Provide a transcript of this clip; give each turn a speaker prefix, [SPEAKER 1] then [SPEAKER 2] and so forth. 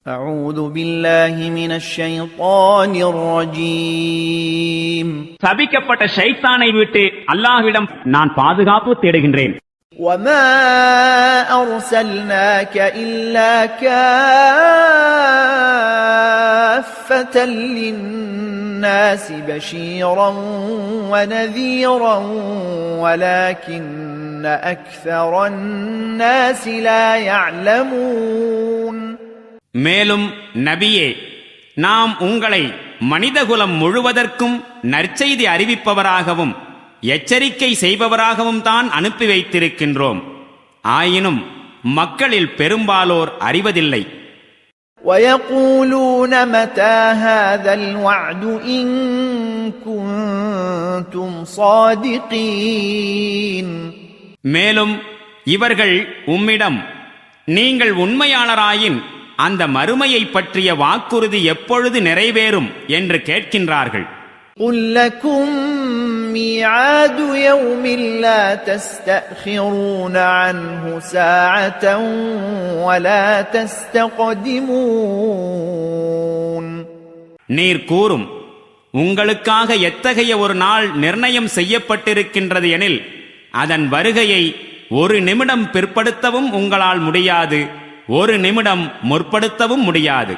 [SPEAKER 1] أعوذ بالله من الشيطان الرجيم
[SPEAKER 2] சபிக்கப்பட்ட ஷைத்தானை விட்டு அல்லாஹ்விடம் நான் பாதுகாப்பு தேடுகின்றேன்.
[SPEAKER 1] وما أرسلناك إلا كافة للناس بشيرا ونذيرا ولكن أكثر الناس لا يعلمون.
[SPEAKER 2] மேலும் நபியே, நாம் உங்களை மனிதகுலம் முழுவதற்கும் நற்செய்தி அறிவிப்பவராகவும் எச்சரிக்கை செய்பவராகவும் தான் அனுப்பி வைத்திருக்கின்றோம். ஆயினும் மக்களில் பெரும்பாலோர் அறிவதில்லை.
[SPEAKER 1] وَيَقُولُونَ مَتَى هَذَا الْوَعْدُ إِن كُنتُمْ صَادِقِينَ.
[SPEAKER 2] மேலும் இவர்கள் உம்மிடம், நீங்கள் உண்மையாளராயின் அந்த மறுமையை பற்றிய வாக்குறுதி எப்பொழுது நிறைவேறும் என்று கேட்கின்றார்கள்.
[SPEAKER 1] قُل لَّكُم مِّيعَادُ يَوْمٍ لَّا تَسْتَأْخِرُونَ عَنْهُ سَاعَةً وَلَا تَسْتَقْدِمُونَ.
[SPEAKER 2] நீர் கூறும், உங்களுக்காக எத்தகைய ஒரு நாள் நிர்ணயம் செய்யப்பட்டிருக்கின்றது எனில் அதன் வருகையை ஒரு நிமிடம் பிற்படுத்தவும் உங்களால் முடியாது, ஒரு நிமிடம் முற்படுத்தவும் முடியாது.